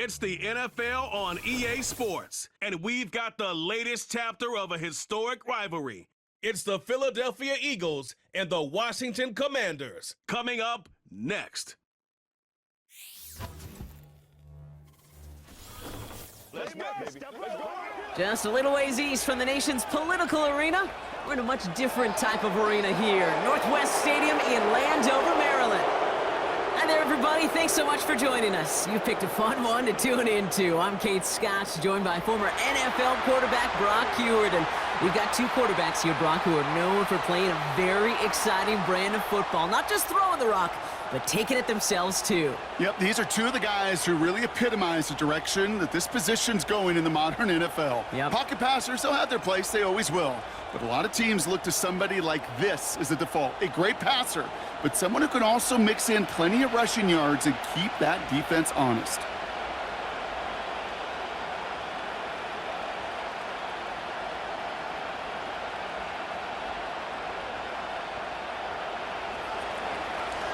It's the NFL on EA Sports, and we've got the latest chapter of a historic rivalry. It's the Philadelphia Eagles and the Washington Commanders. Coming up next. Just a little ways east from the nation's political arena, we're in a much different type of arena here. Northwest Stadium in Landover, Maryland. Hi there, everybody. Thanks so much for joining us. You picked a fun one to tune into. I'm Kate Scott, joined by former NFL quarterback Brock Huard. And we've got two quarterbacks here, Brock, who are known for playing a very exciting brand of football. Not just throwing the rock, but taking it themselves, too. Yep, these are two of the guys who really epitomize the direction that this position's going in the modern NFL. Yep. Pocket passers, they'll have their place. They always will. But a lot of teams look to somebody like this as a default. A great passer, but someone who can also mix in plenty of rushing yards and keep that defense honest.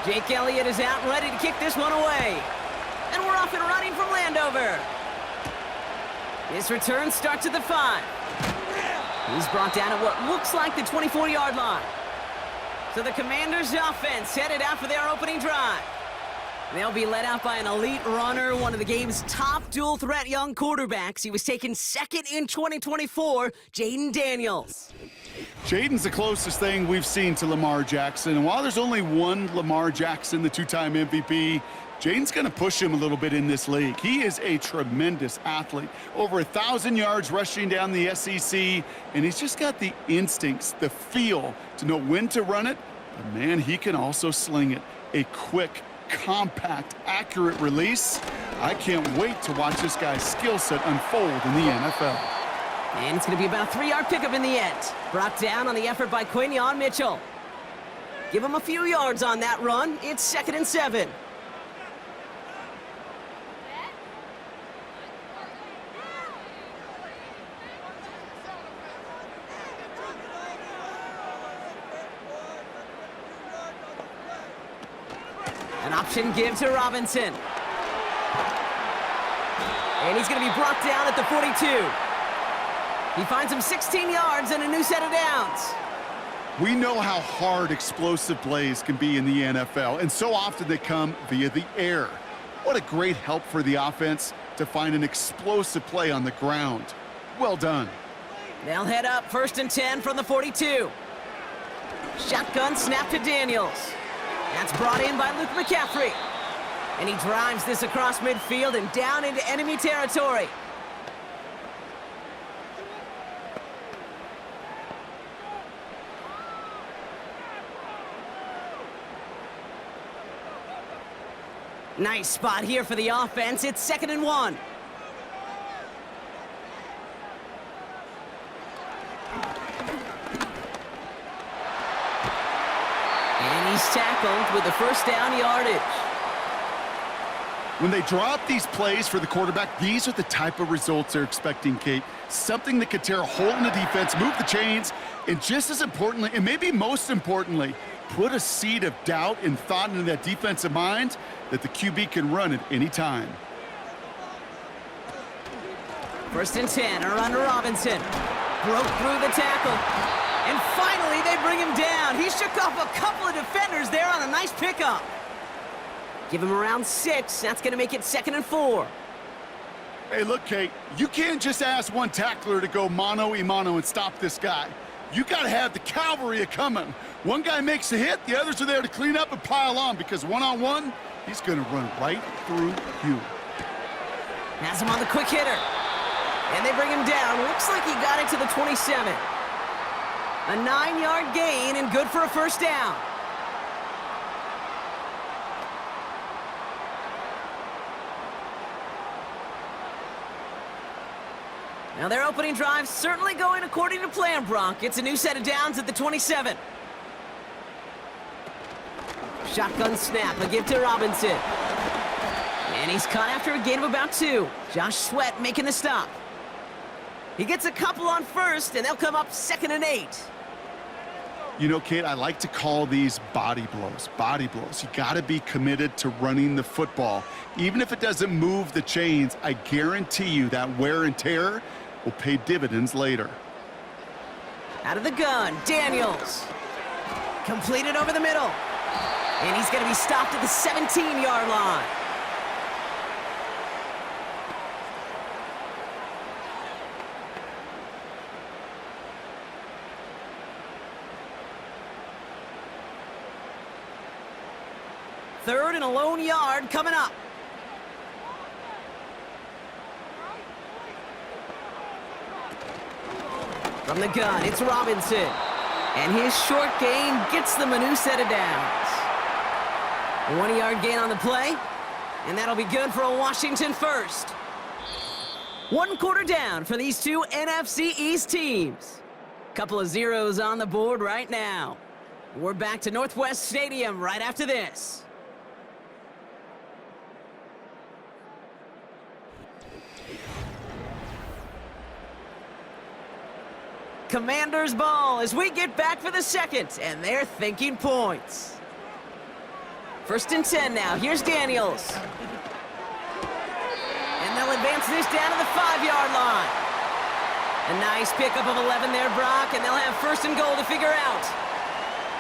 Jake Elliott is out and ready to kick this one away. And we're off and running from Landover. This return starts at the 5. He's brought down at what looks like the 24-yard line. So the Commanders' offense headed out for their opening drive. They'll be led out by an elite runner, one of the game's top dual-threat young quarterbacks. He was taken second in 2024, Jayden Daniels. Jayden's the closest thing we've seen to Lamar Jackson. And while there's only one Lamar Jackson, the two-time MVP, Jayden's going to push him a little bit in this league. He is a tremendous athlete. Over 1,000 yards rushing down the SEC, and he's just got the instincts, the feel to know when to run it. But, man, he can also sling it. A quick, compact, accurate release. I can't wait to watch this guy's skill set unfold in the NFL. And it's going to be about a 3-yard pickup in the end. Brought down on the effort by Quinyon Mitchell. Give him a few yards on that run. It's 2nd and 7. An option give to Robinson. And he's going to be brought down at the 42. He finds him 16 yards and a new set of downs. We know how hard explosive plays can be in the NFL, and so often they come via the air. What a great help for the offense to find an explosive play on the ground. Well done. They'll head up 1st and 10 from the 42. Shotgun snap to Daniels. That's brought in by Luke McCaffrey. And he drives this across midfield and down into enemy territory. Nice spot here for the offense. It's 2nd and 1. And he's tackled with the first down yardage. When they draw up these plays for the quarterback, these are the type of results they're expecting, Kate. Something that could tear a hole in the defense, move the chains, and just as importantly, and maybe most importantly, put a seed of doubt and thought into that defensive mind that the QB can run at any time. 1st and 10, a run to Robinson. Broke through the tackle. And finally, they bring him down. He shook off a couple of defenders there on a nice pickup. Give him around 6. That's going to make it 2nd and 4. Hey, look, Kate, you can't just ask one tackler to go mano-a-mano and stop this guy. You got to have the cavalry coming. One guy makes a hit, the others are there to clean up and pile on, because one-on-one, he's going to run right through you. Has him on the quick hitter. And they bring him down. Looks like he got it to the 27. A 9-yard gain and good for a first down. Now their opening drive certainly going according to plan, Brock. It's a new set of downs at the 27. Shotgun snap, a give to Robinson. And he's caught after a gain of about 2. Josh Sweat making the stop. He gets a couple on first, and they'll come up 2nd and 8. You know, Kate, I like to call these body blows. Body blows. You got to be committed to running the football. Even if it doesn't move the chains, I guarantee you that wear and tear will pay dividends later. Out of the gun, Daniels. Completed over the middle. And he's going to be stopped at the 17-yard line. Third and a lone yard coming up. From the gun, it's Robinson. And his short gain gets them a new set of downs. A 1-yard gain on the play. And that'll be good for a Washington first. 1 quarter down for these two NFC East teams. Couple of zeros on the board right now. We're back to Northwest Stadium right after this. Commanders ball as we get back for the second, and they're thinking points. 1st and 10 now. Here's Daniels. And they'll advance this down to the 5-yard line. A nice pickup of 11 there, Brock, and they'll have 1st and goal to figure out.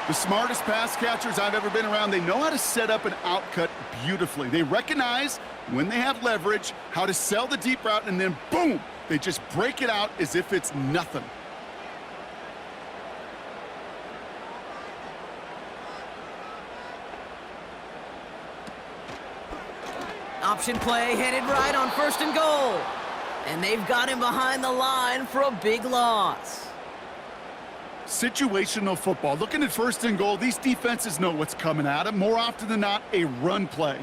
The smartest pass catchers I've ever been around, they know how to set up an outcut beautifully. They recognize when they have leverage, how to sell the deep route, and then boom, they just break it out as if it's nothing. Option play headed right on 1st and goal. And they've got him behind the line for a big loss. Situational football. Looking at 1st and goal, these defenses know what's coming at them. More often than not, a run play.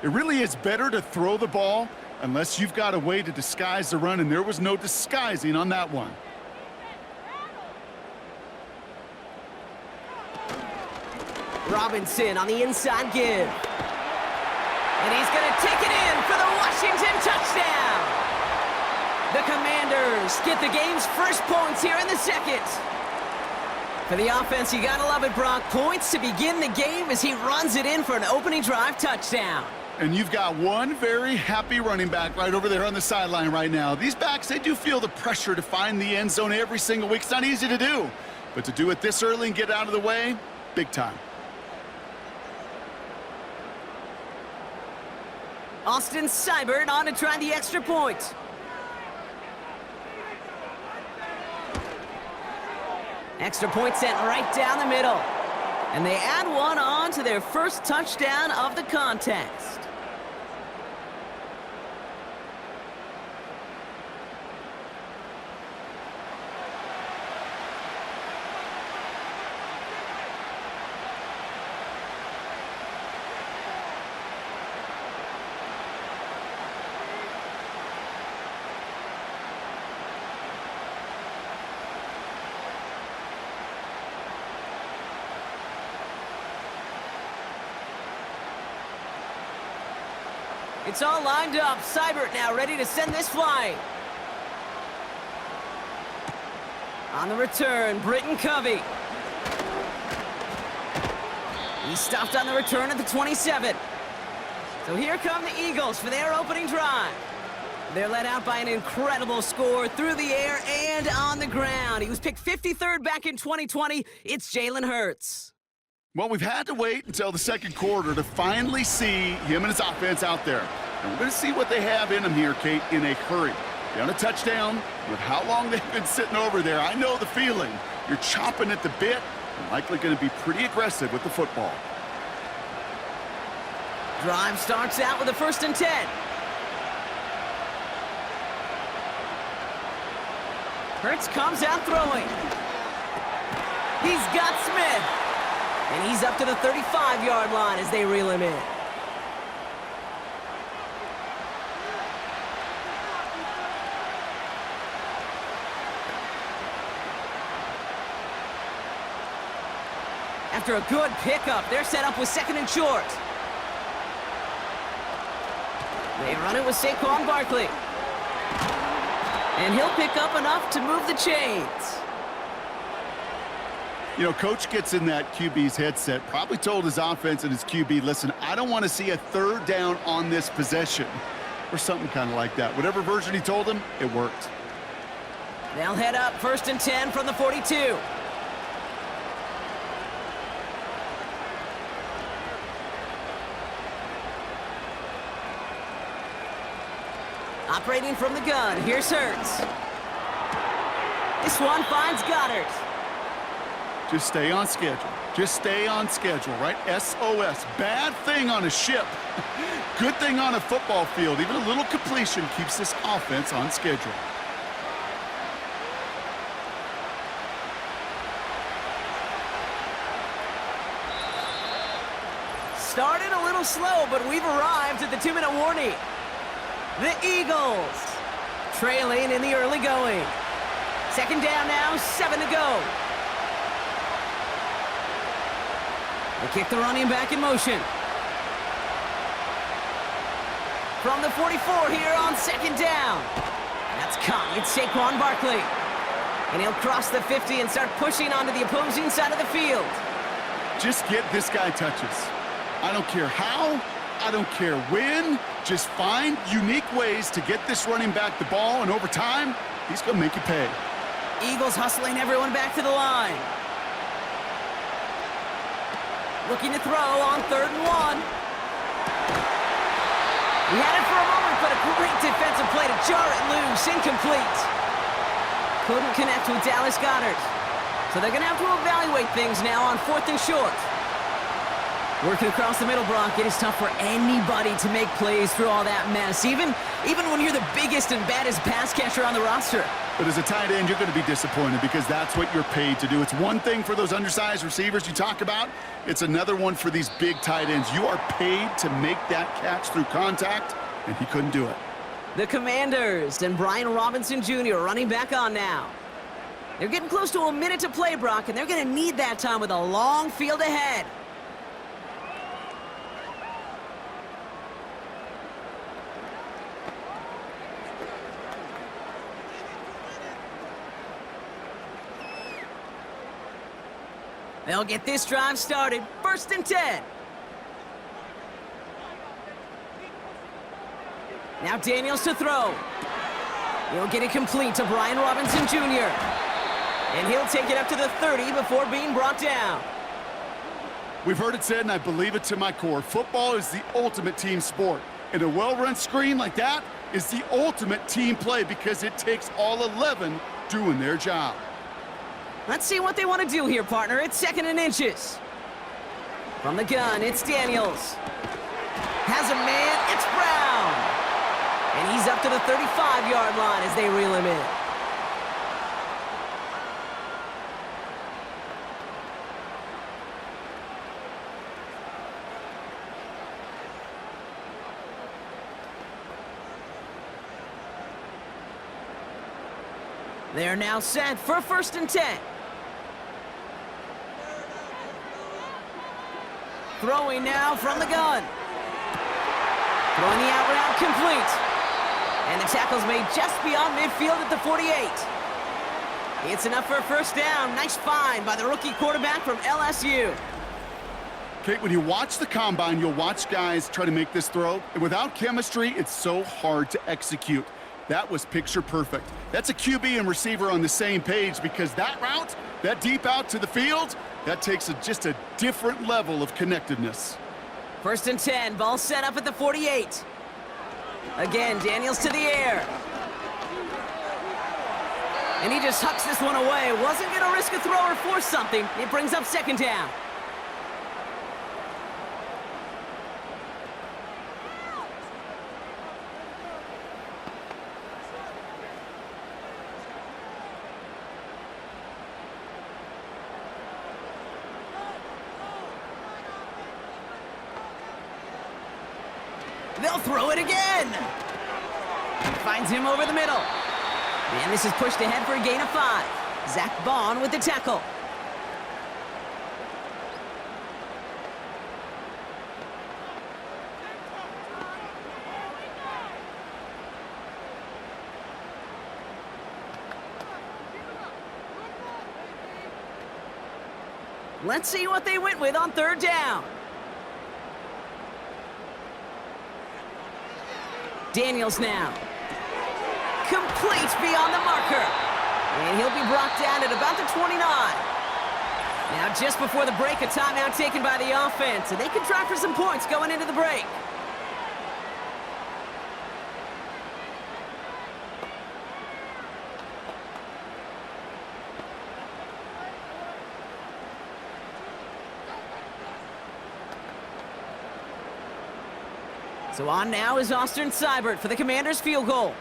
It really is better to throw the ball unless you've got a way to disguise the run, and there was no disguising on that one. Robinson on the inside give. And he's going to take it in for the Washington touchdown. The Commanders get the game's first points here in the second. For the offense, you got to love it, Brock. Points to begin the game as he runs it in for an opening drive touchdown. And you've got one very happy running back right over there on the sideline right now. These backs, they do feel the pressure to find the end zone every single week. It's not easy to do. But to do it this early and get out of the way, big time. Austin Seibert on to try the extra point. Extra point sent right down the middle. And they add one on to their first touchdown of the contest. It's all lined up. Seibert now ready to send this flying. On the return, Britton Covey. He's stopped on the return at the 27. So here come the Eagles for their opening drive. They're led out by an incredible score through the air and on the ground. He was picked 53rd back in 2020. It's Jalen Hurts. Well, we've had to wait until the second quarter to finally see him and his offense out there. And we're going to see what they have in them here, Kate, in a hurry. Down a touchdown with how long they've been sitting over there. I know the feeling. You're chomping at the bit and likely going to be pretty aggressive with the football. Drive starts out with a 1st and 10. Hurts comes out throwing. He's got Smith. And he's up to the 35-yard line as they reel him in. After a good pickup, they're set up with 2nd and short. They run it with Saquon Barkley. And he'll pick up enough to move the chains. You know, coach gets in that QB's headset, probably told his offense and his QB, listen, I don't want to see a third down on this possession, or something kind of like that. Whatever version he told him, it worked. They'll head up 1st and 10 from the 42. Operating from the gun, here's Hurts. This one finds Goddard. Just stay on schedule. Just stay on schedule, right? SOS. Bad thing on a ship. Good thing on a football field. Even a little completion keeps this offense on schedule. Started a little slow, but we've arrived at the 2-minute warning. The Eagles trailing in the early going. 2nd down now, 7 to go. They kick the running back in motion. From the 44 here on 2nd down. That's caught. It's Saquon Barkley. And he'll cross the 50 and start pushing onto the opposing side of the field. Just get this guy touches. I don't care how, I don't care when. Just find unique ways to get this running back the ball, and over time, he's going to make you pay. Eagles hustling everyone back to the line. Looking to throw on 3rd and 1. He had it for a moment, but a great defensive play to jar it loose. Incomplete. Couldn't connect with Dallas Goedert. So they're going to have to evaluate things now on 4th and short. Working across the middle, Brock, it is tough for anybody to make plays through all that mess, even when you're the biggest and baddest pass catcher on the roster. But as a tight end, you're going to be disappointed because that's what you're paid to do. It's one thing for those undersized receivers you talk about. It's another one for these big tight ends. You are paid to make that catch through contact, and he couldn't do it. The Commanders and Brian Robinson Jr. running back on now. They're getting close to a minute to play, Brock, and they're going to need that time with a long field ahead. They'll get this drive started. 1st and 10. Now Daniels to throw. He'll get it complete to Brian Robinson Jr. And he'll take it up to the 30 before being brought down. We've heard it said, and I believe it to my core, football is the ultimate team sport. And a well-run screen like that is the ultimate team play because it takes all 11 doing their job. Let's see what they want to do here, partner. It's 2nd and inches. From the gun, it's Daniels. Has a man, it's Brown. And he's up to the 35-yard line as they reel him in. They're now set for 1st and 10. Throwing now from the gun. Throwing the out route complete. And the tackle's made just beyond midfield at the 48. It's enough for a 1st down. Nice find by the rookie quarterback from LSU. Kate, when you watch the combine, you'll watch guys try to make this throw. And without chemistry, it's so hard to execute. That was picture perfect. That's a QB and receiver on the same page because that route, that deep out to the field, that takes just a different level of connectedness. 1st and 10, ball set up at the 48. Again, Daniels to the air. And he just hucks this one away. Wasn't going to risk a throw or force something. It brings up 2nd down. They'll throw it again. Finds him over the middle. And this is pushed ahead for a gain of 5. Zach Bond with the tackle. Let's see what they went with on third down. Daniels now. Complete beyond the marker. And he'll be brought down at about the 29. Now just before the break, a timeout taken by the offense, and they can try for some points going into the break. So on now is Austin Seibert for the Commanders' field goal.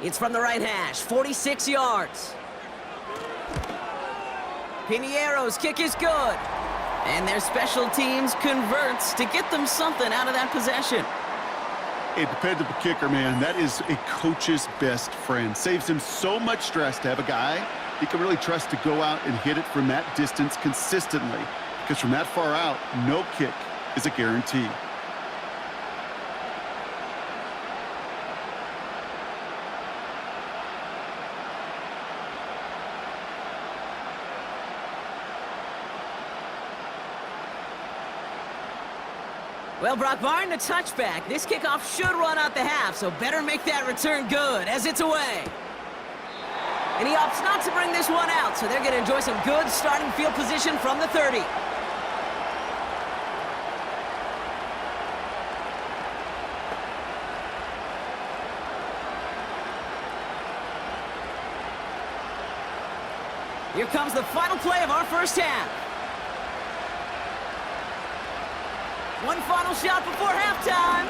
It's from the right hash, 46 yards. Pinheiro's kick is good. And their special teams converts to get them something out of that possession. A dependable kicker, man. That is a coach's best friend. Saves him so much stress to have a guy he can really trust to go out and hit it from that distance consistently. Because from that far out, no kick is a guarantee. Well, Brock, barring the touchback, this kickoff should run out the half, so better make that return good as it's away. And he opts not to bring this one out, so they're going to enjoy some good starting field position from the 30. Here comes the final play of our first half. One final shot before halftime.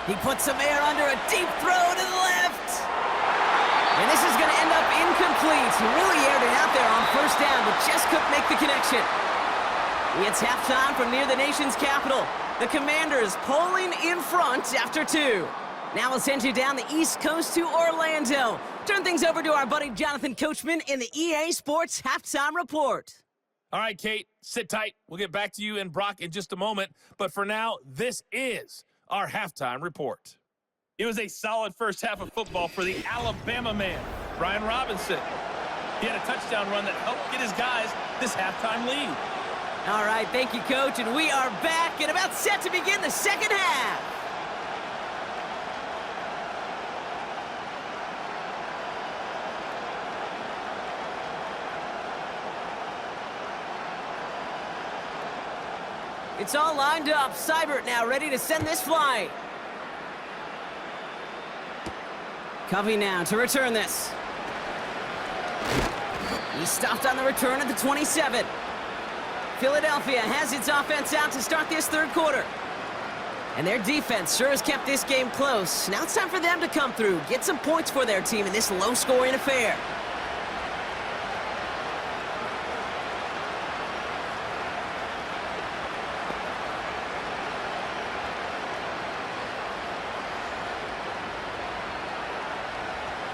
He puts some air under a deep throw to the left. And this is going to end up incomplete. He really aired it out there on first down, but just couldn't make the connection. It's halftime from near the nation's capital. The Commanders pulling in front after 2. Now we'll send you down the East Coast to Orlando. Turn things over to our buddy Jonathan Coachman in the EA Sports Halftime Report. All right, Kate, sit tight. We'll get back to you and Brock in just a moment. But for now, this is our halftime report. It was a solid first half of football for the Alabama man, Brian Robinson. He had a touchdown run that helped get his guys this halftime lead. All right, thank you, Coach. And we are back and about set to begin the second half. It's all lined up. Seibert now ready to send this flight. Covey now to return this. He stopped on the return at the 27. Philadelphia has its offense out to start this third quarter. And their defense sure has kept this game close. Now it's time for them to come through, get some points for their team in this low-scoring affair.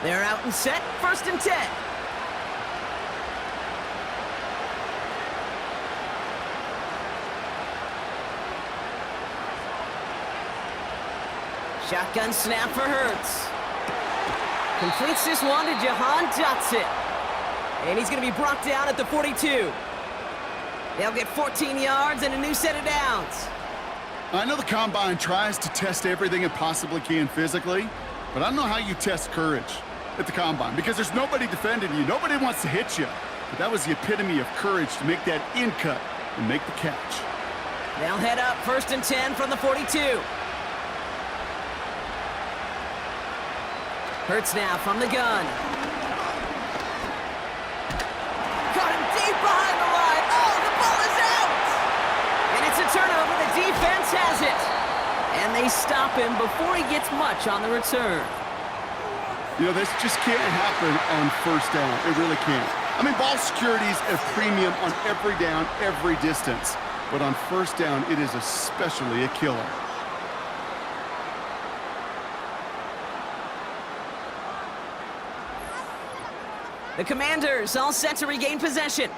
They're out and set, 1st and 10. Shotgun snap for Hurts. Completes this one to Jahan Dotson. And he's going to be brought down at the 42. They'll get 14 yards and a new set of downs. I know the Combine tries to test everything it possibly can physically, but I don't know how you test courage at the Combine, because there's nobody defending you. Nobody wants to hit you. But that was the epitome of courage to make that in cut and make the catch. They'll head up 1st and 10 from the 42. Hurts now from the gun. Caught him deep behind the line. Oh, the ball is out! And it's a turnover. The defense has it. And they stop him before he gets much on the return. You know, this just can't happen on first down. It really can't. I mean, ball security is a premium on every down, every distance. But on first down, it is especially a killer. The Commanders all set to regain possession.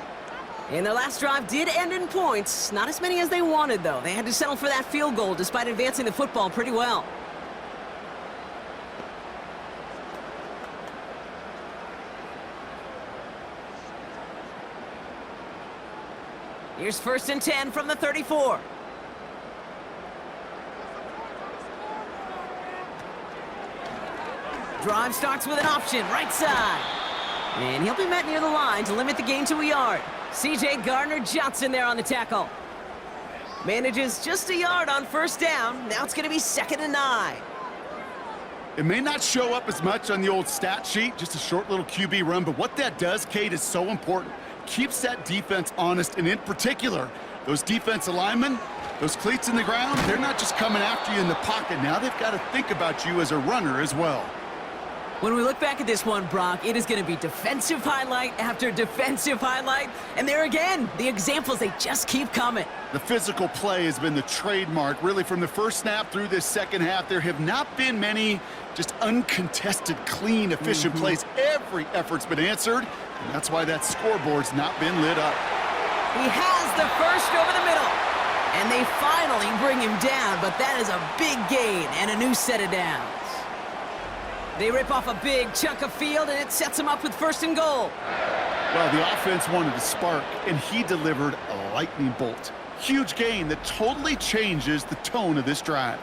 And their last drive did end in points. Not as many as they wanted, though. They had to settle for that field goal despite advancing the football pretty well. Here's 1st and 10 from the 34. Drive starts with an option, right side. And he'll be met near the line to limit the gain to a yard. C.J. Gardner-Johnson there on the tackle. Manages just a yard on 1st down. Now it's going to be 2nd and 9. It may not show up as much on the old stat sheet, just a short little QB run, but what that does, Kate, is so important. Keeps that defense honest, and in particular, those defensive linemen, those cleats in the ground, they're not just coming after you in the pocket. Now they've got to think about you as a runner as well. When we look back at this one, Brock, it is going to be defensive highlight after defensive highlight. And there again, the examples, they just keep coming. The physical play has been the trademark. Really, from the first snap through this second half, there have not been many just uncontested, clean, efficient plays. Every effort's been answered, and that's why that scoreboard's not been lit up. He has the first over the middle. And they finally bring him down, but that is a big gain and a new set of downs. They rip off a big chunk of field, and it sets them up with 1st and goal. Well, the offense wanted to spark, and he delivered a lightning bolt. Huge gain that totally changes the tone of this drive.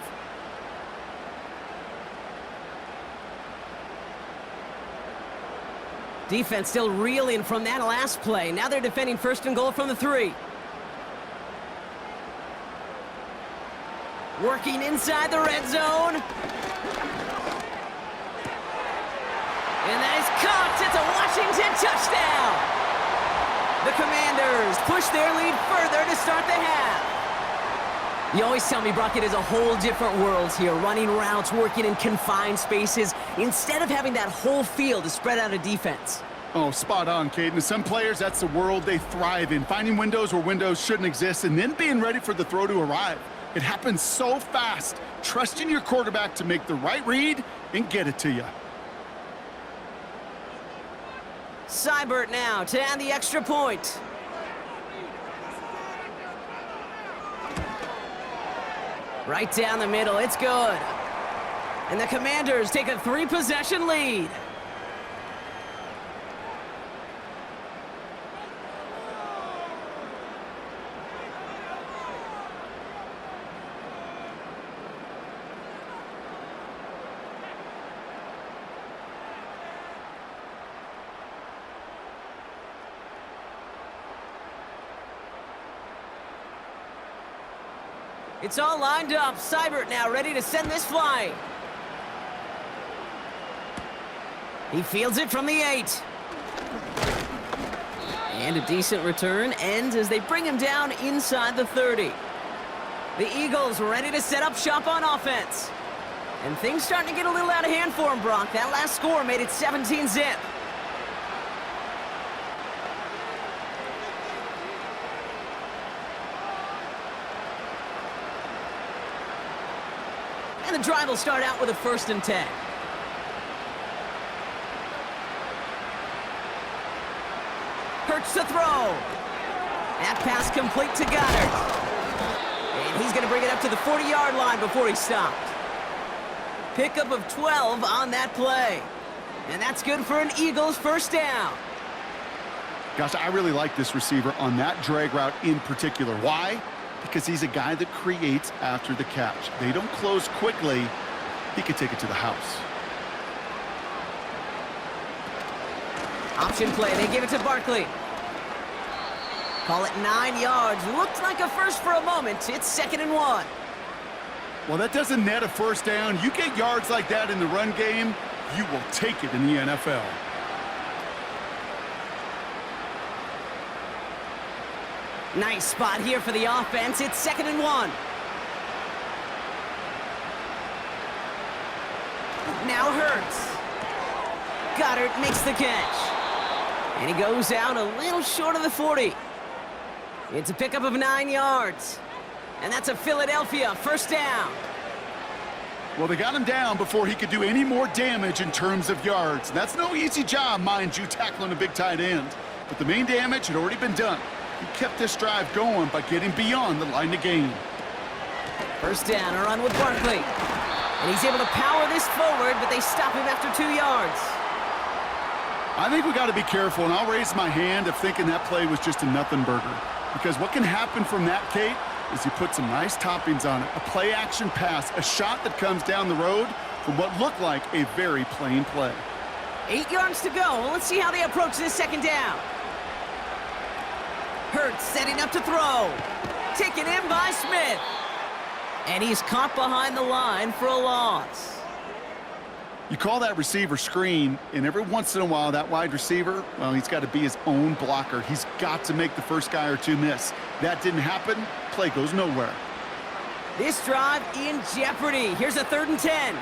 Defense still reeling from that last play. Now they're defending 1st and goal from the 3. Working inside the red zone. And that is caught. It's a Washington touchdown. The Commanders push their lead further to start the half. You always tell me, Brock, it is a whole different world here. Running routes, working in confined spaces, instead of having that whole field to spread out a defense. Oh, spot on, Caden. Some players, that's the world they thrive in. Finding windows where windows shouldn't exist and then being ready for the throw to arrive. It happens so fast. Trusting your quarterback to make the right read and get it to you. Seibert now to add the extra point. Right down the middle, it's good. And the Commanders take a 3-possession lead. It's all lined up. Seibert now ready to send this flying. He fields it from the 8. And a decent return ends as they bring him down inside the 30. The Eagles ready to set up shop on offense. And things starting to get a little out of hand for him, Brock. That last score made it 17-zip. And the drive will start out with a 1st and 10. Hurts to throw. That pass complete to Goddard. And he's going to bring it up to the 40-yard line before he stopped. Pickup of 12 on that play. And that's good for an Eagles 1st down. Gosh, I really like this receiver on that drag route in particular. Why? Because he's a guy that creates after the catch. They don't close quickly. He could take it to the house. Option play. They give it to Barkley. Call it 9 yards. Looked like a first for a moment. It's 2nd and 1. Well, that doesn't net a 1st down. You get yards like that in the run game, you will take it in the NFL. Nice spot here for the offense. It's 2nd and 1. Now Hurts. Goddard makes the catch. And he goes out a little short of the 40. It's a pickup of 9 yards. And that's a Philadelphia 1st down. Well, they got him down before he could do any more damage in terms of yards. That's no easy job, mind you, tackling a big tight end. But the main damage had already been done. He kept this drive going by getting beyond the line of game. 1st down, a run with Barkley. And he's able to power this forward, but they stop him after 2 yards. I think we got to be careful, and I'll raise my hand if thinking that play was just a nothing burger. because what can happen from that, Kate, is you put some nice toppings on it. A play-action pass, a shot that comes down the road from what looked like a very plain play. 8 yards to go. Let's see how they approach this second down. Hurts setting up to throw. Taken in by Smith. And he's caught behind the line for a loss. You call that receiver screen, and every once in a while, that wide receiver, well, he's got to be his own blocker. He's got to make the first guy or two miss. That didn't happen. Play goes nowhere. This drive in jeopardy. Here's a 3rd and 10.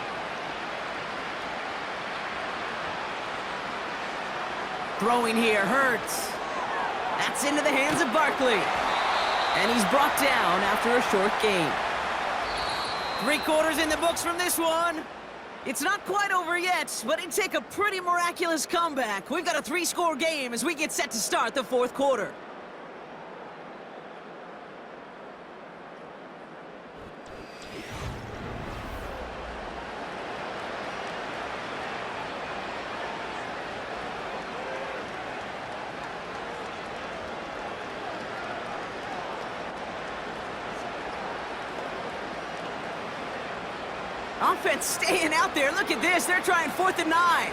Throwing here, Hurts. That's into the hands of Barkley. And he's brought down after a short gain. 3 quarters in the books from this one. It's not quite over yet, but it'd take a pretty miraculous comeback. We've got a 3-score game as we get set to start the 4th quarter. Offense staying out there. Look at this. They're trying 4th and 9.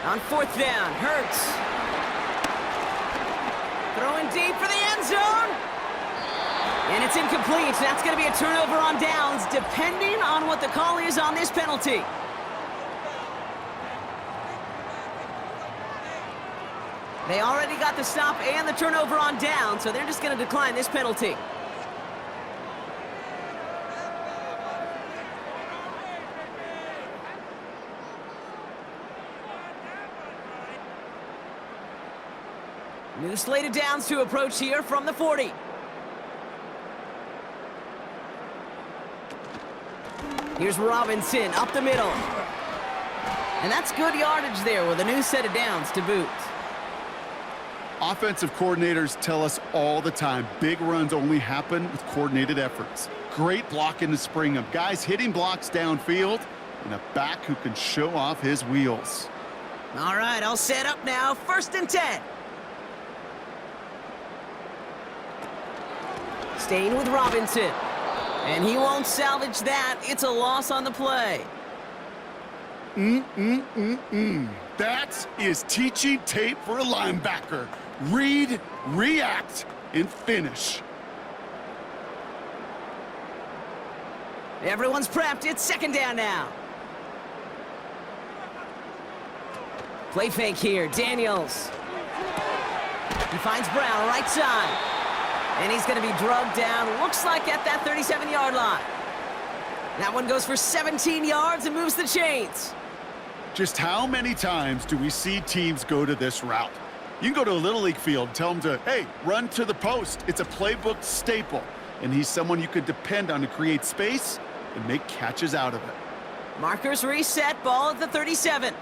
On 4th down, Hurts. Throwing deep for the end zone. And it's incomplete. That's going to be a turnover on downs, depending on what the call is on this penalty. They already got the stop and the turnover on down, so they're just going to decline this penalty. New slate of downs to approach here from the 40. Here's Robinson up the middle. And that's good yardage there with a new set of downs to boot. Offensive coordinators tell us all the time, big runs only happen with coordinated efforts. Great blocking to spring them. Guys hitting blocks downfield and a back who can show off his wheels. All right, I'll set up now. 1st and 10. Staying with Robinson. And he won't salvage that. It's a loss on the play. That is teaching tape for a linebacker. Read, react, and finish. Everyone's prepped. It's 2nd down now. Play fake here. Daniels. He finds Brown right side. And he's going to be drugged down, looks like at that 37-yard line. That one goes for 17 yards and moves the chains. Just how many times do we see teams go to this route? You can go to a Little League field and tell them to, hey, run to the post. It's a playbook staple. And he's someone you could depend on to create space and make catches out of it. Markers reset, ball at the 37.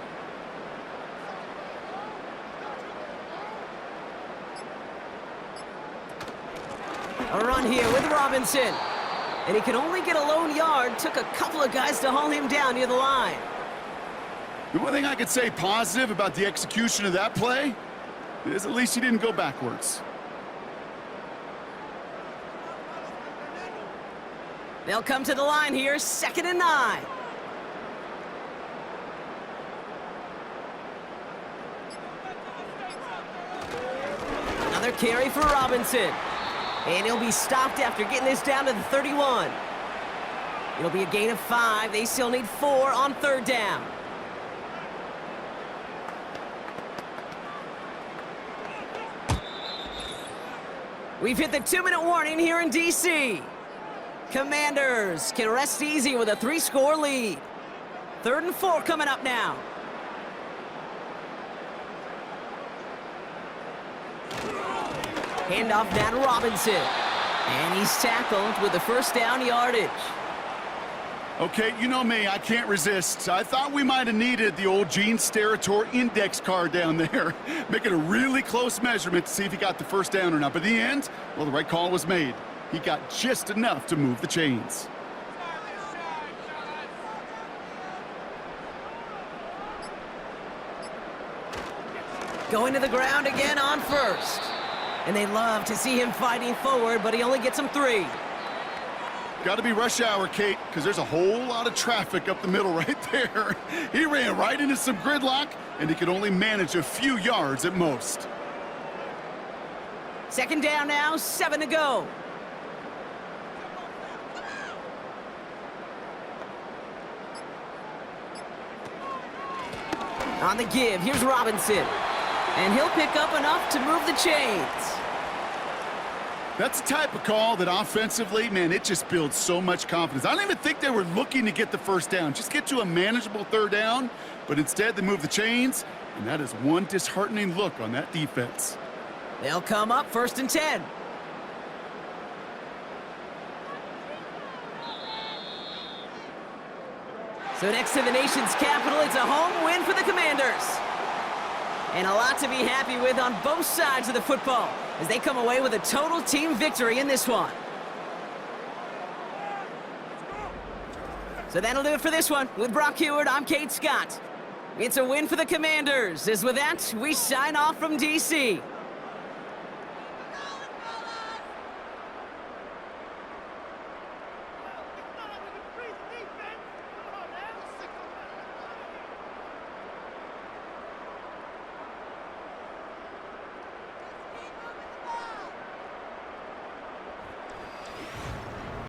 A run here with Robinson. And he can only get a lone yard. Took a couple of guys to haul him down near the line. The one thing I could say positive about the execution of that play is at least he didn't go backwards. They'll come to the line here, 2nd and 9. Another carry for Robinson. And he'll be stopped after getting this down to the 31. It'll be a gain of 5. They still need 4 on 3rd down. We've hit the 2-minute warning here in D.C. Commanders can rest easy with a 3-score lead. 3rd and 4 coming up now. Handoff down to Robinson. And he's tackled with the 1st down yardage. Okay, you know me, I can't resist. I thought we might have needed the old Gene Steratore index card down there, making a really close measurement to see if he got the 1st down or not. But in the end, well, the right call was made. He got just enough to move the chains. Going to the ground again on first. And they love to see him fighting forward, but he only gets them 3. Got to be rush hour, Kate, because there's a whole lot of traffic up the middle right there. He ran right into some gridlock, and he could only manage a few yards at most. Second down now, 7 to go. On the give, here's Robinson. And he'll pick up enough to move the chains. That's the type of call that offensively, man, it just builds so much confidence. I don't even think they were looking to get the first down. Just get to a manageable third down, but instead they move the chains, and that is one disheartening look on that defense. They'll come up 1st and 10. So next to the nation's capital, it's a home win for the Commanders. And a lot to be happy with on both sides of the football as they come away with a total team victory in this one. So that'll do it for this one. With Brock Heward, I'm Kate Scott. It's a win for the Commanders, as with that, we sign off from D.C.